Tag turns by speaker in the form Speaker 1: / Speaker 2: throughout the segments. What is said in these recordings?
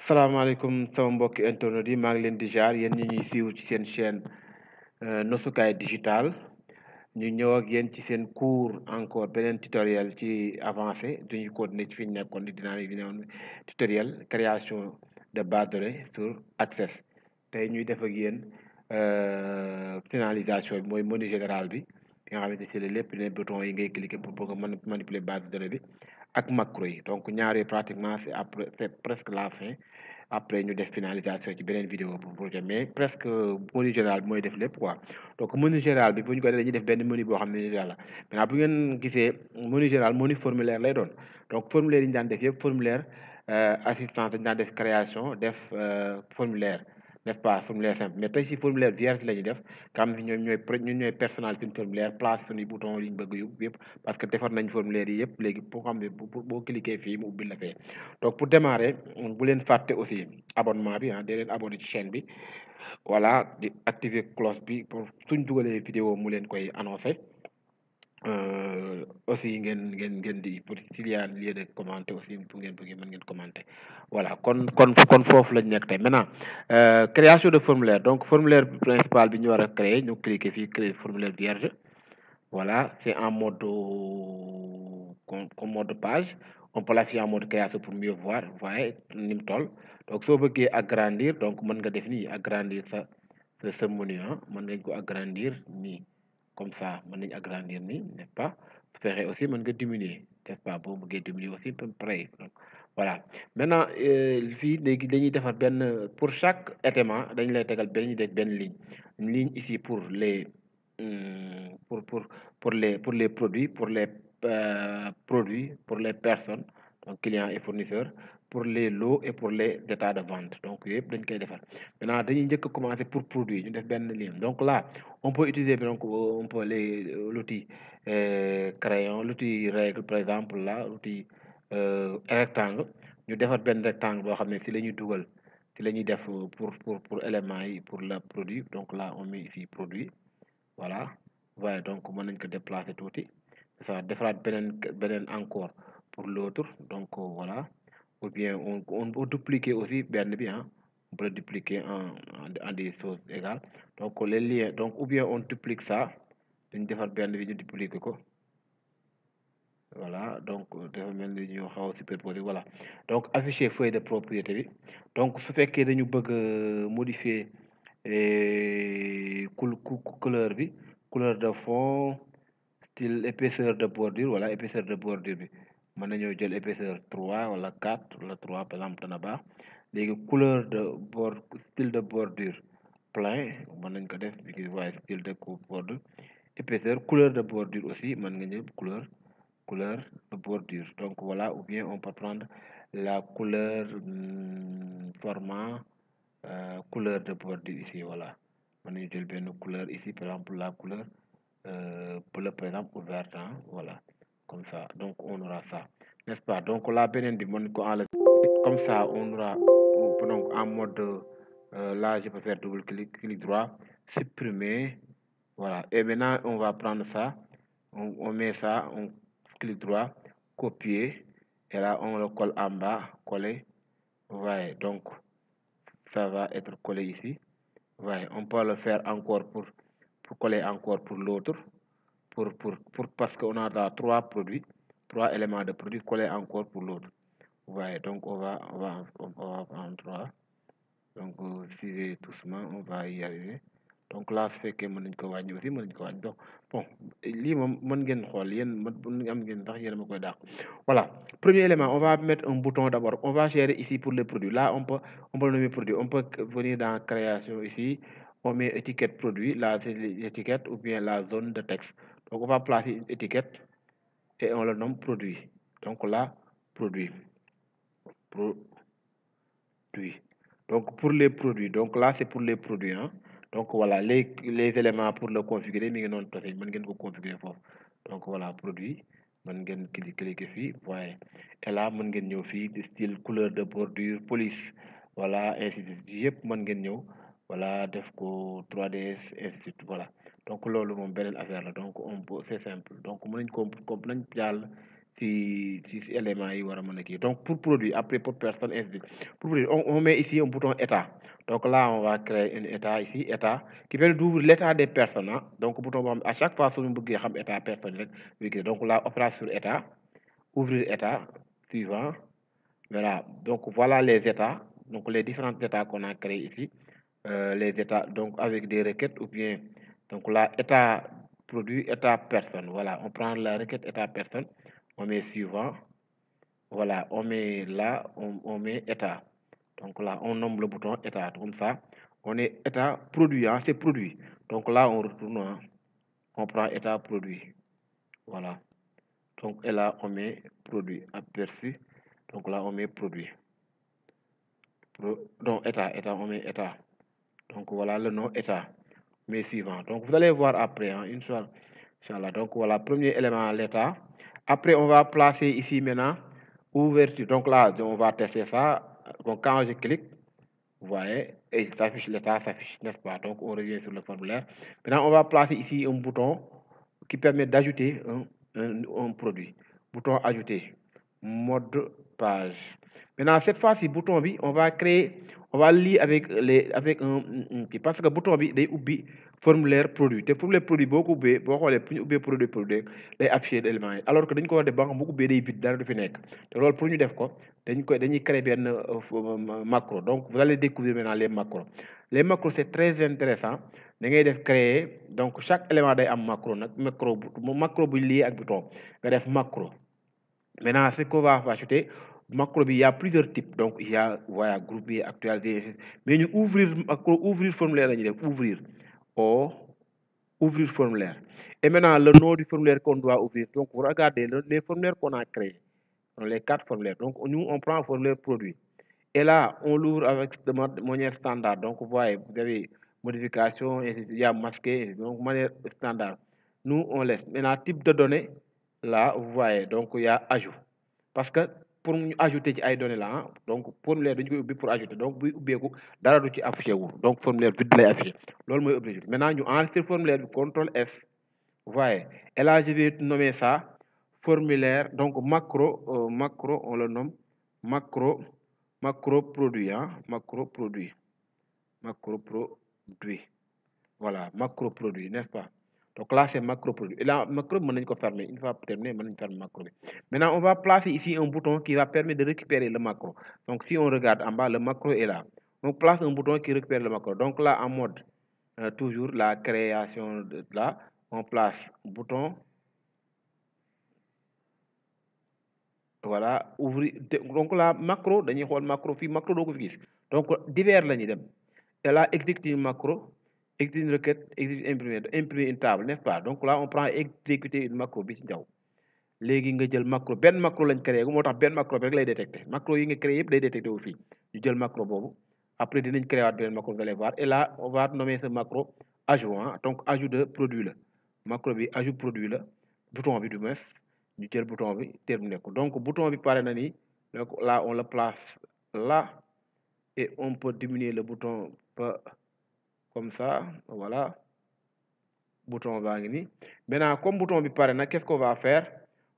Speaker 1: salaamaaleykum sama mbokki internet yi maa ngi leen di jaar yéen ñi ñuy suivre ci seen chaîne Nosukaay digital ñu ñëw ak yéen ci seen cours encore beneen tutoriel ci avancé duñu continuer ci fi ñu nekkoon di dinawoon tutoriel création de base de données sur Access tey ñuy def ak yéen finalisation bi mooy menu général bi nga xamante ci la lépp ne bouton yi ngay cliquer pour bëgg a manipuler base de données bi ak macro yi donc ñaari pratiquement c'est presque la fin après ñu def finalisation ci beneen vidéo pour projet mais presque menu général bi mooy def lépp quoi donc menu général bi bu ñu ko defee dañuy def benn menu boo xam ne yàlla maintenant bu ngeen gisee menu général menu formulaire lay doon donc formulaire yi ñu daan def yëpp formulaire assistance dañu daan def création def formulaire n'est-ce pas formulaire simple mais tey si formulaire vierge la ñuy def nga xam ne ñun ñooy personnalité suñu formulaire place suñuy bouton yi ñu bëgg yóbbu yëpp parce que defar nañ formulaire yi yëpp léegi boo xam ne boo cliquer fii mu ubbi la fee donc pour démarrer bu leen fàtte aussi abonnement bi ah dee leen abonné ci chaîne bi voilà di activer cloche bi pour suñ dugalee vidéo mu leen koy annoncé aussi ngeen di pour s'il y a lieu de commenter aussi bu ngeen bëggee mën ngeen commenter voilà kon foofu lañ nekk tey maintenant création de formulaire donc formulaire principal bi ñu war a créer ñu cliquer fii créer formulaire vierge voilà c'est en mode comme mode page on peut l'afficher en mode création pour mieux voir vous voyez ni mu toll donc soo bëggee agrandir donc mën nga def nii agrandir sa menu mën nañ ko agrandir nii comme ça mën nañ agrandir nii n'est-ce pas su fekkee aussi mën nga diminuer n'est-ce pas boo bëggee diminuer aussi pareil donc voilà maintenant fii léegi dañuy defar benn pour chaque élément dañu lay tegal benn ñu def benn ligne ici pour les pour les produits pour les produits pour les personnes donc clients et fournisseurs pour les lots et pour les états de vente donc yooyu yëpp dañ koy defar maintenant dañuy njëkk a commencer pour produit ñu def benn ligne donc là on peut utiliser donc on peut l'outil crayon l'outil règle par exemple là l'outil rectangle ñu defar benn rectangle boo xam ne si la ñuy dugal si la ñuy def pour éléments yi pour le produit donc là on met ici produit voilà waaye donc mën nañ ko déplacer tuuti ça defaraat beneen encore pour l'autre donc voilà ou bien on peut dupliquer aussi benn bi on peut le dupliquer en des choses égales donc les liens donc ou bien on duplique ça dañ defar benn bi ñu dupliquer ko voilà donc dafa mel ni ñu xaw a superposer voilà donc afficher feuille de propriété bi donc su fekkee dañu bëgg modifier couleur bi couleur de fond style épaisseur de bordure voilà épaisseur de bordure bi mën nañoo jël épaisseur 3 wala 4 wala 3 par exemple dana baax léegi couleur de style de bordure plein mën nañ ko def bi waaye style de bordure épaisseur couleur de bordure aussi mën nga ñëw couleur de bordure donc voilà ou bien on peut prendre la couleur format couleur de bordure ici voilà mën nañu jël benn couleur ici par exemple la couleur bleu par exemple ou vert voilà comme ça donc on aura ça n'est-ce pas donc là beneen bi mën ko enlever comme ça on aura donc en mode là je peux faire double clic droit supprimer voilà et maintenant on va prendre ça on met ça on clic droit copier et là on le colle en bas coller ouais donc ça va être collé ici ouais on peut le faire encore pour coller encore pour l'autre pour parce qu'on a là trois éléments de produit collés encore pour l'autre ouais donc on va en trois donc suivez doucement on va y arriver donc là su fekkee mën nañ ko wàññi aussi mën nañ ko wàññi donc bon lii moom mën ngeen xool yéen mën am ngeen ndax yéen a ma koy dàq voilà premier élément on va mettre un bouton d'abord on va gérer ici pour les produits là on peut nommer produit on peut venir dans création ici on met étiquette produit là c'est l'étiquette ou bien la zone de texte donc on va placer une étiquette et on le nomme produit donc là produit donc pour les produits donc là c'est pour les produits donc voilà les éléments pour le configurer mi ngi noonu tase mën ngeen ko configurer foofu donc voilà produit mën ngeen cliquer fii voyez et là mën ngeen ñëw fii de style couleur de bordure police voilà ainsi de suite yëpp mën ngeen ñëw voilà def ko 3ds ainsi de suite voilà donc loolu moom beneen affaire la donc on peut c'est simple donc mën nañ ko nañ jàll si éléments yi war a mën a kii donc pour produit après pour personne ainsi de suite. Pour produit on met ici un bouton état donc là on va créer un état ici état qui permet d'ouvrir l'état des personnes ah donc bouton boo xam à chaque fois suñu bëggee xam état personne rek donc là opération sur état ouvrir état suivant voilà donc voilà les états donc les différents états qu'on a créés ici les états donc avec des requêtes ou bien donc là état produit état personne voilà on prend la requête état personne on met suivant voilà on met là on met état donc là on nomme le bouton état comme ça on est état produit hein, c'est produit donc là on retourne hein, on prend état produit voilà donc et là on met produit aperçu donc là on met produit donc état on met état donc voilà le nom état mais suivant donc vous allez voir après hein, Inch'Allah donc voilà premier élément l'état après on va placer ici maintenant ouverture donc là on va tester ça donc quand je clique vous voyez et il s'affiche l'état s'affiche n'est-ce pas donc on revient sur le formulaire maintenant on va placer ici un bouton qui permet d'ajouter un produit bouton ajouter mode page maintenant cette fois-ci bouton bi on va créer on va lier avec un kii parce que bouton bi day ubbi formulaire produit te formulaire produit boo ko ubbee boo xoolee bu ñu ubbee produit day afficher éléments yi alors que dañ ko war a def ba nga xam bu ubbee day vide dara du fi nekk te loolu pour ñu def ko dañuy créer benn macro donc vous allez découvrir maintenant les macros c'est très intéressant da ngay def créer donc chaque élément day am macro nag macro bu lié ak bouton nga def macro maintenant ce qu'on va ajouter macro bi il y a plusieurs types donc il y a voilà groupé actualisé mais ñu ouvrir macro ouvrir formulaire la ñuy def ouvrir formulaire et maintenant le nom du formulaire qu'on doit ouvrir donc vous regardez les formulaires qu'on a créés les 4 formulaires donc nous on prend un formulaire produit et là on l'ouvre avec de manière standard donc vous voyez vous avez modification il y a masqué donc manière standard nous on laisse maintenant type de données là vous voyez donc il y a ajout parce que pour ñu ajouter ci ay données là ah donc formulaire dañu koy ubbi pour ajouter donc buy ubbeeku dara du ci affiché wu donc formulaire vide lay affiché loolu mooy objectif maintenant ñu enregistrer formulaire bi contrôle F vous voyez et là je vais nommer ça formulaire donc macro on le nomme macro produit hein macro produit voilà macro produit n'est-ce pas donc là c'est macro produit et là macro mën nañu ko fermer une fois terminé mën nañu fermer macro bi maintenant on va placer ici un bouton qui va permettre de récupérer le macro donc si on regarde en bas le macro est là on place un bouton qui récupère le macro donc là en mode toujours la création de là on place bouton voilà ouvrir donc là macro dañuy xool macro fii macro doo ko fi gis donc divers la ñuy dem et là exécuter une macro exécuter une requête exécuter imprimer une table n'est-ce pas donc là on prend exécuter une macro bi ci njaw léegi nga jël macro benn macro lañ créé moo tax benn macro bi rek lay détecté macro yi nga créé yëpp day détecté wu fii ñu jël macro boobu après dinañ créé waat benn macro vous allez voir et là on va nommer ce macro ajout donc ajout de produit la macro bi ajout produit la bouton bi du moins ñu jël bouton bi terminé ko donc bouton bi pare na ni donc là on le place là et on peut diminuer le bouton comme ça voilà bouton baa ngi nii maintenant comme bouton bi pare na qu'est-ce qu'on va faire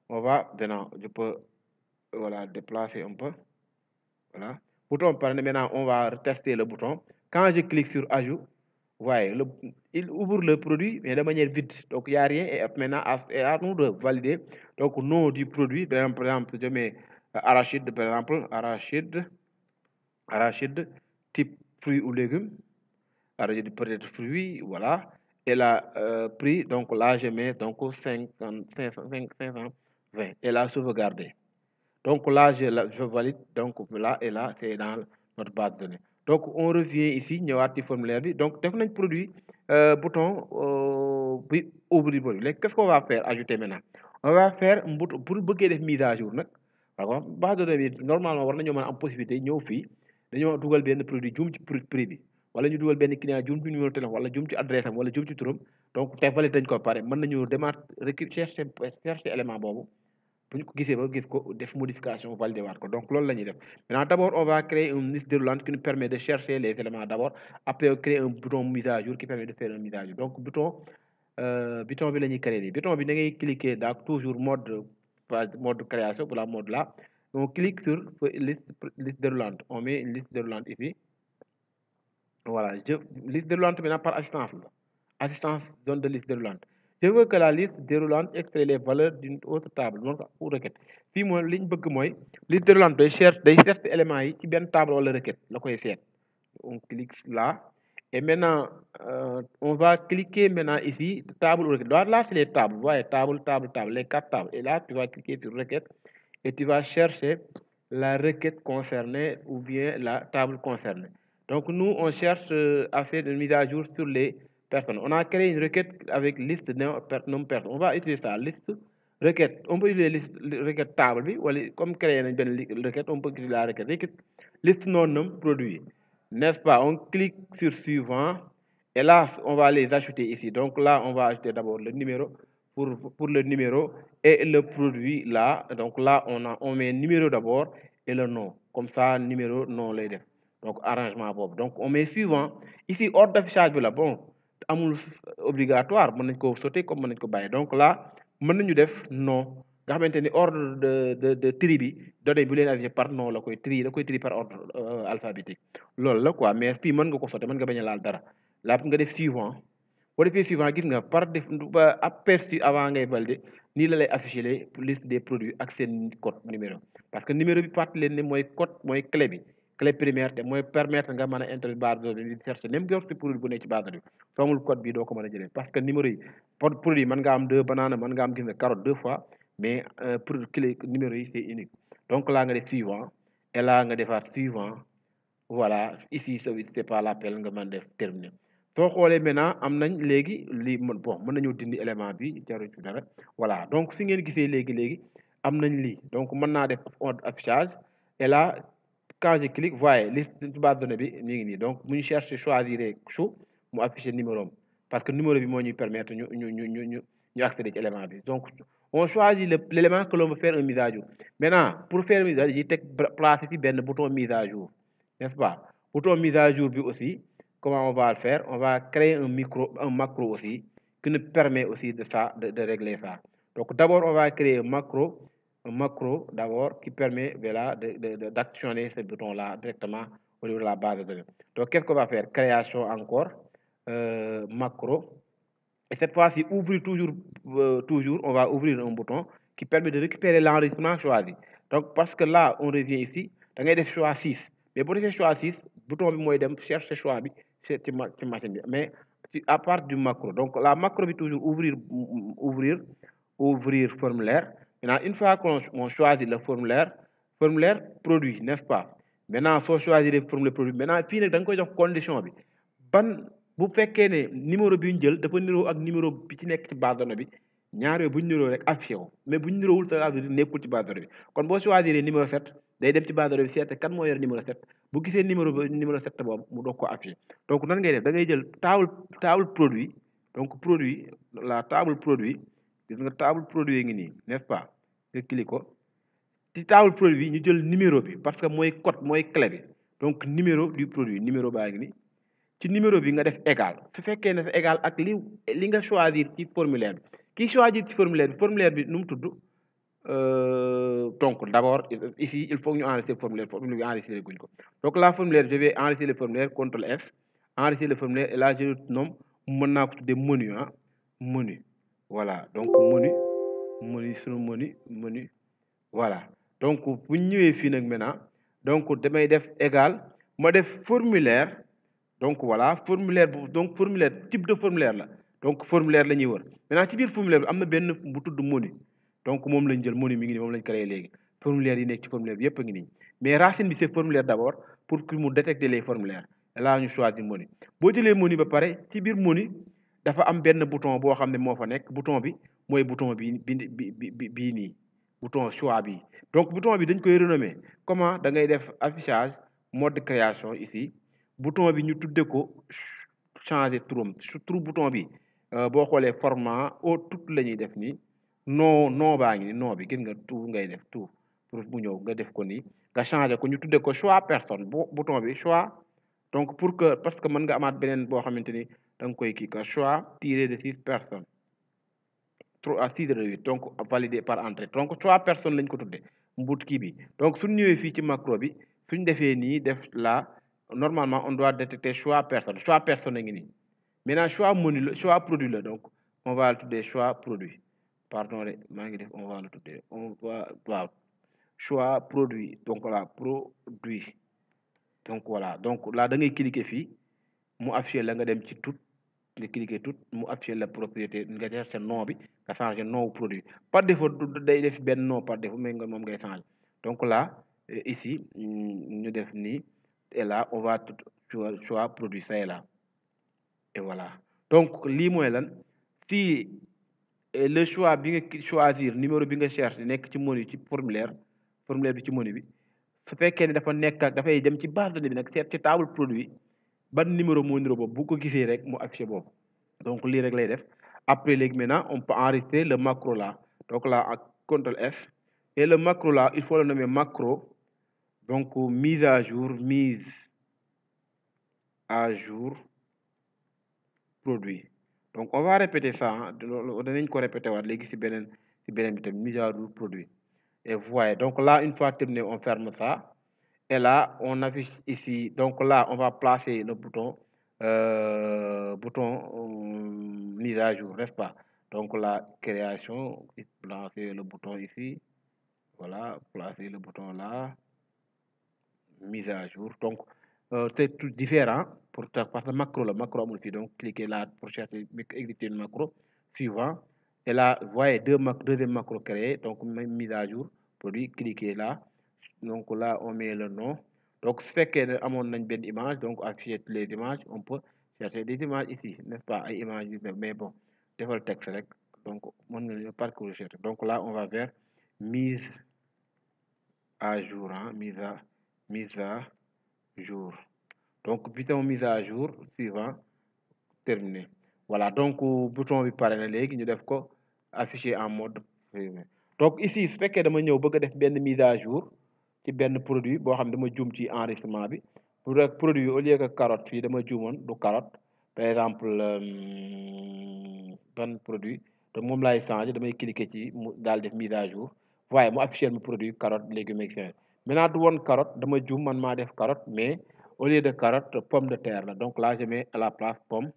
Speaker 1: on va maintenant je peux voilà déplacer un peu voilà bouton bi pare na maintenant on va tester le bouton quand je clique sur ajout voyez il ouvre le produit mais de manière vide donc il y a rien et maintenant à nous de valider donc nom du produit par exemple je mets arachide par exemple arachide type fruit ou légume arachide peut-être fruit voilà et là prix donc là je mets donc 520 et là sauvegarder donc là je valide donc là et là c'est dans notre base de données donc on revient ici ñëwaat ci formulaire bi donc def nañ produit bouton bi ouvrir produit léegi qu'est-ce qu'on va faire ajouter maintenant on va faire bouton pour bëggee def mise à jour nag d'accord base de données bi normalement war nañoo mën a am possibilité ñëw fii dañoo dugal benn produit juum ci prix bi wala ñu dugal benn client juum ci numéro téléphone wala juum ci adresse am wala juum ci turam donc te valide dañ ko pare mën nañu demaat chercher élément boobu bu ñu ko gisee ba gis ko def modification validé waat ko donc loolu la ñuy def maintenant d'abord on va créer une liste déroulante qui nous permet de chercher les éléments d'abord après créer un bouton mise à jour qui permet de faire une mise à jour donc bouton bi la ñuy créer nii bouton bi da ngay cliquer dans toujours mode page mode création pour la mode là. On clique sur liste déroulante. On met une liste déroulante ici. Voilà, liste déroulante maintenant par assistance. Assistance zone de liste déroulante. Je veux que la liste déroulante extrait les valeurs d'une autre table donc ou requête. Fii mooy li ñu bëgg mooy liste déroulante day cherche éléments yi ci benn table wala requête la koy seet. On clique là et maintenant on va cliquer maintenant ici table ou requête. Là c'est les tables. Vous voyez table, les 4 tables. Et là tu vas cliquer sur requête et tu vas chercher la requête concernée ou bien la table concernée. Donc nous on cherche à faire une mise à jour sur les personnes. On a créé une requête avec liste nom personne. On va utiliser ça, liste requête. On peut utiliser liste requête table bi wala comme créer nañ benn requête on peut utiliser la requête liste nom produit. N'est-ce pas? On clique sur suivant et là on va les ajouter ici. Donc là on va ajouter d'abord le numéro pour le numéro et le produit là. Donc là on met numéro d'abord et le nom. Comme ça numéro nom lay def. Donc arrangement boobu. Donc on met suivant. Ici ordre d'affichage bi la bon amul obligatoire mën nañ ko sauter comme mën nañ ko bàyyi. Donc là mën nañu def nom nga xamante ni ordre de tri bi données bu leen affiché par nom la koy tri da koy tri par ordre alphabétique. Loolu la quoi mais fii mën nga ko sauter mën nga bañ a laal dara là nga def suivant boo defee suivant gis nga par aperçu avant ngay valider nii la lay afficher les liste des produits ak seen code numéro parce que numéro bi fàttali leen ne mooy code mooy clé bi clé primaire te mooy permettre nga mën a introduire base de données di chercher même yor ci produit bu nekk ci base de données soo amul code bi doo ko mën a jëlee parce que numéro yi produit mën nga am 2 banaana mën nga am gis nga carotte 2 fois mais pour clé numéro yi c'est unique donc là nga def suivant et là nga defaat suivant voilà ici c'est pas l'appel nga mën def terminer soo xoolee maintenant am nañ léegi lii bon mën nañu dindi élément bi jarul ci dara voilà donc fi ngeen gisee léegi am nañ lii donc mën naa def ordre affichage et là quand je clique voyez liste ci base de données bi mi ngi nii donc bu ñu chercher choisir chou mu afficher numéro parce que numéro bi moo ñuy permettre ñu accéder ci élément bi donc on choisit l'élément que l'on veut faire une mise à jour maintenant pour faire une mise à jour yi teg placer fi benn bouton mise à jour n'est-ce pas bouton mise à jour bi aussi comment on va le faire? On va créer un macro aussi qui nous permet aussi de régler ça. Donc d'abord on va créer un macro d'abord qui permet voilà, d'actionner ce bouton-là directement au niveau de la base de données. Donc qu'est-ce qu'on va faire? Création encore, macro. Et cette fois-ci, ouvrir toujours, on va ouvrir un bouton qui permet de récupérer l'enregistrement choisi. Donc parce que là, on revient ici, da ngay def choix 6. Mais pour faire choix 6, bouton bi mooy dem chercher choix bi ci machine bi mais à part du macro. Donc la macro bi toujours ouvrir formulaire. Maintenant une fois qu'on choisit le formulaire produit, n'est-ce pas? Maintenant soo choisir le formulaire produit maintenant fii nag da nga koy jox condition bi ban bu fekkee ne numéro bi ñu jël dafa niroo ak numéro bi ci nekk ci base de données bi ñaar yooyu bu ñu niroo rek affiché ko mais bu ñu niroowul ça veut dire nekkul ci base de données bi kon boo choisir numéro 7 day dem ci base de données bi seet kan moo yor numéro 7 bu gisee numéro 7 boobu mu doog ko affiché donc nan ngay def da ngay jël table produit donc produit la table produit gis nga table produit ngi nii n'est-ce pas nga cliquer ko ci table produit bi ñu jël numéro bi parce que mooy code mooy clé bi donc numéro du produit numéro baa ngi nii ci numéro bi nga def égal su fekkee ne égal ak li nga choisir ci formulaire bi ki choisir ci formulaire bi nu mu tudd donc d'abord ici il faut ñu enregistrer formulaire bi enregistrer guñ ko donc la formulaire je vais enregistrer le formulaire CTRL F enregistrer le formulaire et là je nomme mën naa ko tuddee menu menu voilà donc menu sunu menu voilà donc bu ñu ñëwee fii nag maintenant donc damay def égal ma def formulaire donc voilà formulaire type de formulaire la donc formulaire la ñuy wër maintenant ci biir formulaire bi am na benn bu tudd menu donc moom lañ jël menu mi ngi nii moom lañ créé léegi formulaire yi nekk ci formulaire bi yëpp a ngi nii mais racine bi c'est formulaire d'abord pour que mu détecter les formulaires là ñu choisir menu boo jëlee menu ba pare ci biir menu dafa am benn bouton boo xam ne moo fa nekk bouton bi mooy bouton bii nii bouton choix bi donc bouton bi dañ koy renommer comment da ngay def affichage mode de création ici bouton bi ñu tudde ko changer turam tur bouton bi boo xoolee format au tout la ñuy def nii non baa ngi nii non bi gis nga tout ngay def tout pour mu ñëw nga def ko nii nga changer ko ñu tudde ko choix personne bouton bi choix donc pour que parce que mën nga amaat beneen boo xamante ni da nga koy kii ka choix tiré de 6 personnes à 6h08 donc validé par entrée donc 3 personnes lañ ko tuddee mbuut kii bi donc suñ ñëwee fii ci macro bi suñ defee nii def là normalement on doit détecter choix personne a ngi nii maintenant choix menu la choix produit la donc on va le tuddee choix produit pardon de maa ngi def on va le tuddee on va waaw choix produit donc voilà produit donc voilà donc là da ngay cliquer fii mu affiché la nga dem ci tout nga cliquer tout mu affiché la propriété nga cherché nom bi nga changé nom produit par défaut day def benn nom par défaut mais nga moom ngay changé donc là ici ñu def nii et là on va tout choix produit ça est là et voilà donc lii mooy lan fii le choix bi nga choisir numéro bi nga cherché nekk ci menu ci formulaire bi ci menu bi su fekkee ne dafa nekk ak dafay dem ci base de données bi nag seet ci table produit ban numéro moo numéro boobu bu ko gisee rek mu affiché boobu donc lii rek lay def après léegi maintenant on peut enregistrer le macro là donc là ak CTRL S et le macro là il faut le nommer macro donc mise à jour produit donc on va répéter ça danañ ko répéter waat léegi ci beneen bi tamit mise à jour produit et voyez donc là une fois terminé on ferme ça et là on affiche ici donc là on va placer le bouton mise à jour n'est-ce pas donc la création placer le bouton ici voilà placer le bouton là mise à jour donc c'est tout différent parce que macro la macro amul fii donc cliquez là pour chercher exécuter une macro suivant et là voyez deuxième macro créé donc mise à jour produit cliquez là donc là on met le nom donc su fekkee ne amoon nañ benn image donc afficher toutes les images on peut chercher des images ici n'est-ce pas ay images yu mais bon defal texte rek donc mën nga parcourir chercher donc là on va vers mise à jour mise à jour donc bouton mise à jour suivant terminé voilà donc bouton bi pare na léegi ñu def ko affiché en mode privé donc ici su fekkee dama ñëw bëgg a def benn mise à jour ci benn produit boo xam ne dama juum ci enregistrement bi pour rek produit au lieu que carotte fii dama juumoon du carotte par exemple ban produit te moom laay changé damay cliquer ci mu daal def mise à jour waaye mu affiché mu produit carotte légumes et maintenant du woon carotte dama juum man maa def carotte mais au lieu de carotte pomme de terre la donc là je mets à la place pomme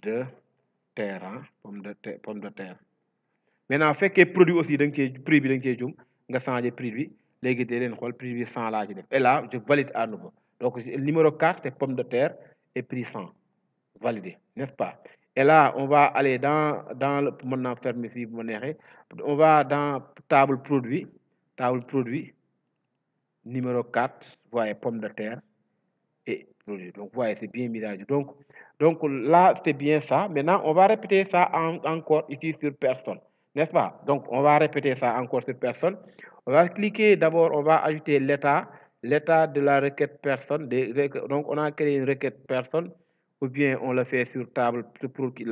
Speaker 1: de terre pomme de terre maintenant fekkee produit aussi da nga cee prix bi da nga cee jum nga changé prix bi léegi dee leen xool prix bi 100 laa ci def et là je valide à nouveau donc numéro 4 c'est pomme de terre et prix 100 validé n'est-ce pas et là on va aller dans le mën naa fermer fii bu ma neexee on va dans table produit numéro 4 voyez pomme de terre et produit donc voyez c'est bien mis à jour donc là c'est bien ça maintenant on va répéter ça encore ici sur personne n'est-ce pas donc on va répéter ça encore sur personne on va cliquer d'abord on va ajouter l'état de la requête personne donc on a créé une requête personne ou bien on le fait sur table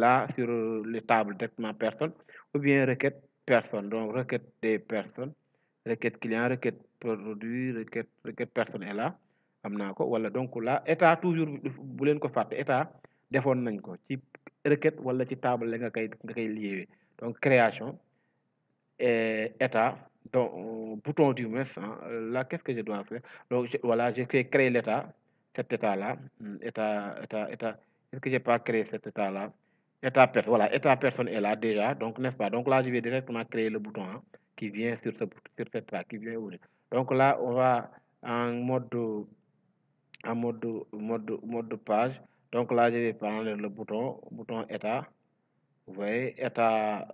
Speaker 1: là sur les tables directement personne ou bien requête personne donc requête des personnes requête client requête produit requête personne est là am naa ko wala donc là état toujours bu leen ko fàtte état defoon nañ ko ci requête wala ci table la nga koy lié donc création état donc bouton du moins là qu'est-ce que je dois faire donc voilà j'ai créé l'état cet état là état est-ce que j'ai pas créé cet état là état personne voilà état personne est là déjà donc n'est-ce pas donc là je vais directement créer le bouton qui vient sur cette état qui vient ouvrir donc là on va en mode page donc là je vais prendre le bouton état vous voyez état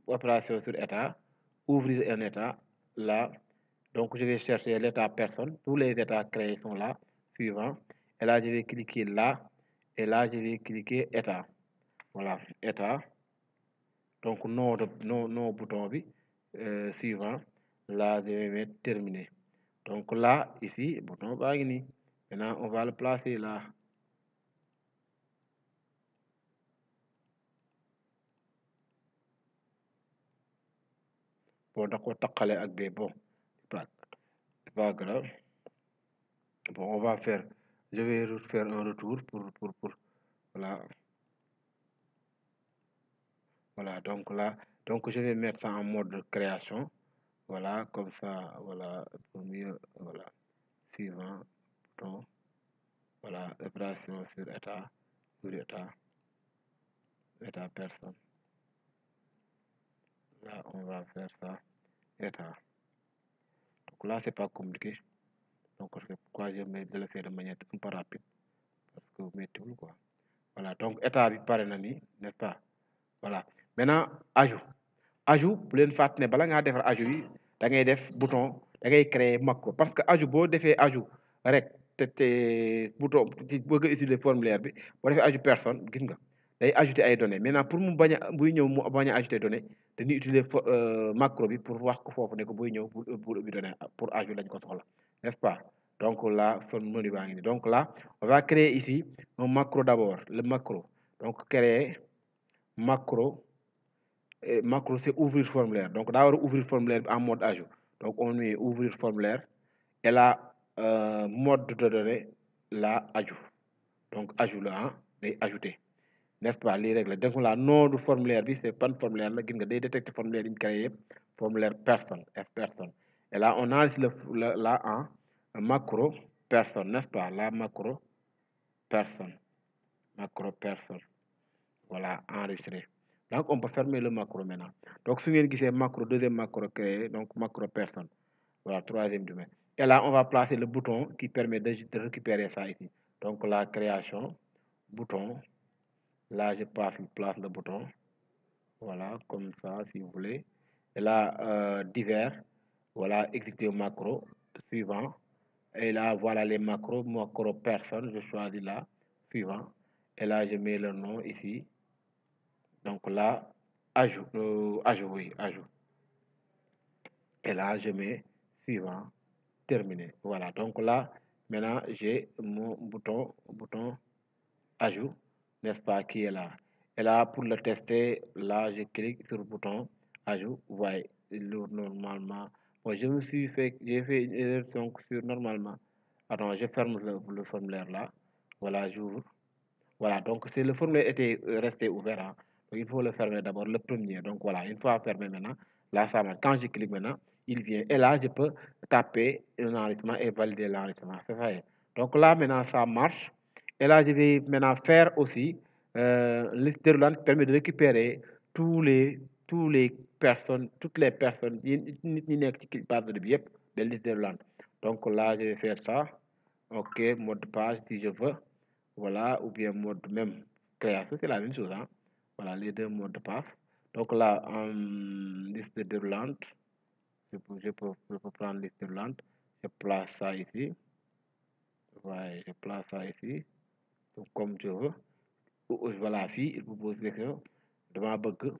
Speaker 1: opération sur état ouvrir un état là donc je vais chercher l'état personne tous les états créés sont là suivant et là je vais cliquer là et là je vais cliquer état voilà état donc non bouton bi suivant là je vais mettre terminé donc là ici bouton baa ngi nii maintenant on va le placer là bon da ko taqale ak bee bon c'est pas grave bon on va faire je vais faire un retour pour voilà donc là Donc, je vais mettre ça en mode création. Voilà, comme ça, voilà, pour mieux, voilà, suivant, bouton, voilà, opération sur état, état personne. Là, on va faire ça, état. Donc là, c'est pas compliqué. Donc, c'est pourquoi je le fais de manière un peu rapide. Parce que vous mettez tout, quoi. Voilà, donc état bi pare na ni, n'est-ce pas? Voilà. Maintenant, ajout. Ajout, bu leen fàtte ne bala ngaa defar ajout yi da ngay def bouton da ngay créer macro parce que ajout boo defee ajout rek te bouton ci bëgg a utiliser formulaire bi boo defee ajout personne gis nga day ajouter ay données maintenant pour mu bañ a buy ñëw mu bañ a ajouter données dañuy utiliser macro bi pour wax ko foofu ne ko buy ñëw pour ubbi données pour ajout lañ ko soxla n'est-ce pas? Donc là menu baa ngi nii donc là on va créer ici un macro d'abord le macro donc créer macro. Et macro, c'est ouvrir formulaire. Donc, d'abord, ouvrir formulaire en mode ajout. Donc, on met ouvrir formulaire et là, mode de données, là, ajout. Donc, ajout là, hein, et ajouter. N'est-ce pas? Les règles. Donc, là, nom du formulaire, c'est pas un formulaire, là, qui détecte le formulaire créé, formulaire personne, F personne. Et là, on a là, un macro personne, n'est-ce pas? Là, macro personne. Macro personne. Voilà, enregistré. Donc, on peut fermer le macro maintenant. Donc, si vous voyez macro, deuxième macro créé, donc macro personne. Voilà, troisième domaine. Et là, on va placer le bouton qui permet de récupérer ça ici. Donc, la création, bouton. Là, je place le bouton. Voilà, comme ça, si vous voulez. Et là, divers. Voilà, exécuter macro. Suivant. Et là, voilà les macros. Macro personne, je choisis là. Suivant. Et là, je mets le nom ici. Donc là, ajout, oui, ajout. Et là, je mets suivant, terminé. Voilà, donc là, maintenant, j'ai mon bouton ajout, n'est-ce pas, qui est là. Et là, pour le tester, là, je clique sur le bouton ajout. Vous voyez, normalement, bon, j'ai fait une erreur donc sur normalement. Attends, je ferme le formulaire là. Voilà, j'ouvre. Voilà, donc si le formulaire était resté ouvert, hein, donc il faut le fermer d'abord, le premier. Donc voilà, une fois fermé maintenant, là ça marche. Quand je clique maintenant, il vient. Et là, je peux taper un enregistrement et valider l'enregistrement. C'est vrai. Donc là, maintenant, ça marche. Et là, je vais maintenant faire aussi, liste déroulante permet de récupérer toutes les personnes, qui passent de billet, de liste déroulante. Donc là, je vais faire ça. OK, mode de page si je veux. Voilà, ou bien mode même création, c'est la même chose. Hein? Voilà, les deux modes de passe. Donc là, en liste déroulante, je peux prendre liste déroulante. Je place ça ici. Voilà, je place ça ici. Donc, comme je veux. Voilà, fii il vous pose question. Dama bëgg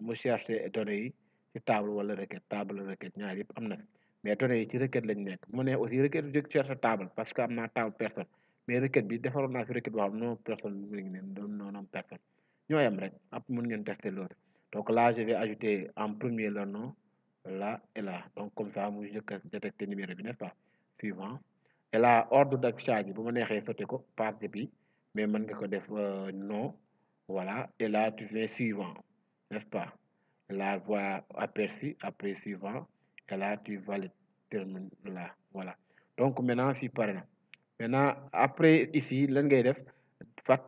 Speaker 1: mu chercher données yi ci table wala requête ñaar yëpp am na mais données yi ci requête lañ nekk mu ne aussi requête je cherche table parce que am naa table personne mais requête bi defaroon naa fi requête boo xam non personne mi ngi ne non personne ñoo yem rek ab mën ngeen tester l'autre donc là je vais ajouter en premier le nom là et là donc comme ça mu détecter numéro bi n'est-ce pas suivant et là ordre d'affichage bi bu ma neexee sauté ko partie bi mais mën nga ko def non voilà et là tu fais suivant n'est-ce pas la voie aperçue après suivant et là tu valides termine là voilà donc maintenant fii pare na maintenant après ici lan ngay def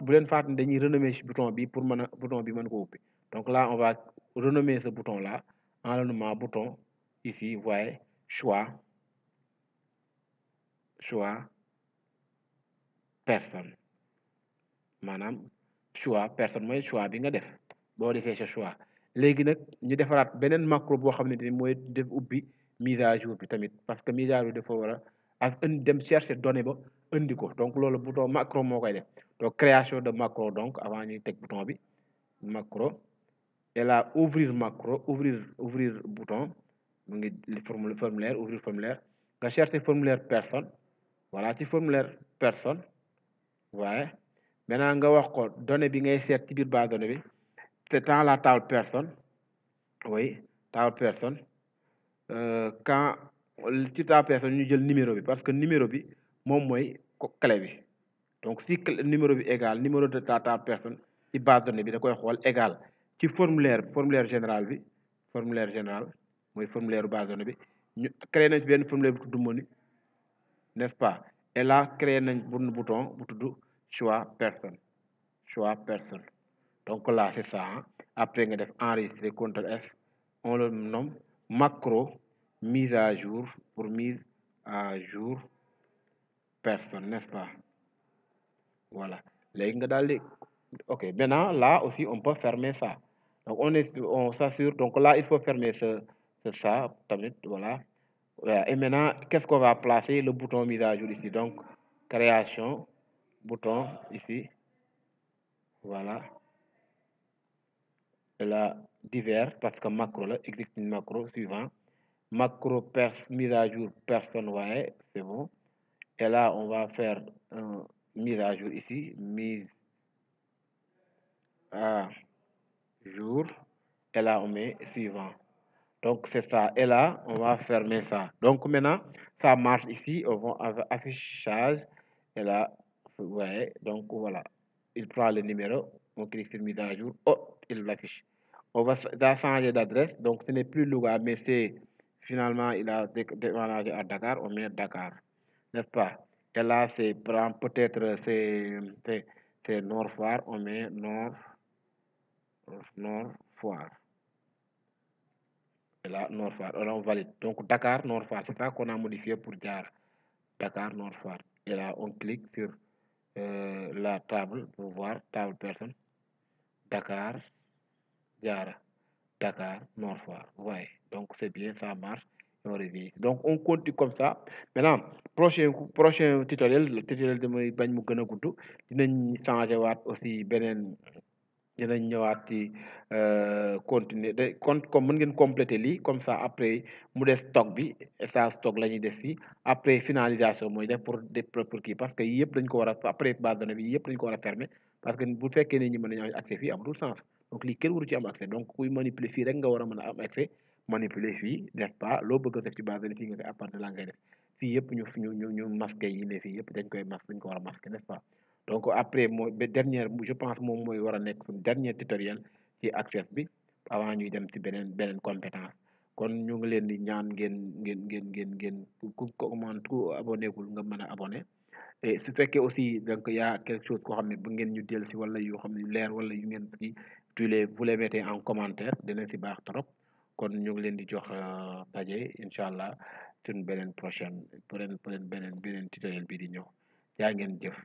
Speaker 1: bu leen fàtte dañuy renommer ci bouton bi pour mën a bouton bi mën ko ubbi donc là on va renommer ce bouton là en le nommant bouton ici vous voyez choix personne maanaam choix personne mooy choix bi nga def boo defee sa choix léegi nag ñu defaraat beneen macro boo xam ne ni mooy def ubbi mise à jour bi tamit parce que mise à jour dafa war a ak dem chercher données ba indi ko donc loolu bouton macro moo koy def donc création de macro donc avant ñuy teg bouton bi macro et là ouvrir macro ouvrir bouton mu ngi formulaire ouvrir formulaire nga chercher formulaire personne voilà ci formulaire personne waaye maintenant nga wax ko données bi ngay seet ci biir base données bi c'est dans la table personne oui table personne quand ci table personne ñu jël numéro bi parce que numéro bi moom mooy clé bi donc si numéro bi égal numéro de ta table personne ci base données bi da koy xool égal ci formulaire général bi formulaire général mooy formulaire base de données bi ñu créé nañ benn formulaire bu tudd menu n'est-ce pas et là créé nañ benn bouton bu tudd choix personne donc là c'est ça hein. Après nga def enregistrer CTRL F on le nomme macro mise à jour pour mise à jour personne n'est-ce pas voilà léegi nga daal di ok maintenant là aussi on peut fermer ça donc on s'assure donc là il faut fermer ça tamit voilà. Voilà. Et maintenant qu'est-ce qu'on va placer le bouton mise à jour ici donc création bouton ici voilà et là divers parce que macro là exécute macro suivant macro mise à jour personne ouais c'est bon et là on va faire mise à jour ici mise à jour et là on met suivant donc c'est ça et là on va fermer ça donc maintenant ça marche ici on va affichage et là vous voyez donc voilà il prend le numéro on clique sur mise à jour oh il l'affiche on va changer d'adresse donc ce n'est plus Louga mais c'est finalement il a déménagé à Dakar on met Dakar n'est-ce pas et là c'est peut-être c'est Nord Foire on met Nord Foire et là Nord Foire et là on valide donc Dakar Nord Foire c'est ça qu'on a modifié pour Diar Dakar Nord Foire et là on clique sur la table pour voir table personne Dakar Diara Dakar Nord Foire ouais donc c'est bien ça marche on revient donc on continue comme ça maintenant prochain tutoriel damay bañ mu gën a gudd dinañ changer waat aussi beneen dinañ ñëwaat ci continuer de comme mën ngeen compléter lii comme ça après mu des stock bi ça stock la ñuy def fii après finalisation mooy def pour kii parce que yëpp dañ ko war a après base de données bi yëpp dañ ko war a fermer parce que bu fekkee ne ñi mën nañu am accès fii amatul sens donc lii kenn waru ci am accès donc kuy manipuler fii rek nga war a mën a am accès manipuler fii n'est-ce pas loo bëgg a def ci base de données fii nga koy à partir de là ngay def fii yëpp ñu masqué yi ne fii yëpp dañ koy masqué dañ ko war a masqué n'est-ce pas donc après mooy ba dernière je pense moom mooy war a nekk suñu dernier tutoriel ci access bi avant ñuy dem ci beneen compétence kon ñu ngi leen di ñaan ngeen ku commande ku abonné gul nga mën a abonné et su fekkee aussi donc y a quelque chose koo xam ne bu ngeen ñu dellu si wala yoo xam ne leer wala yu ngeen ci vous les mettez en commentaire dina si baax trop kon ñu ngi leen di jox daje incha allah suñ beneen prochaine beneen tutoriel bii di ñëw jaa ngeen jëf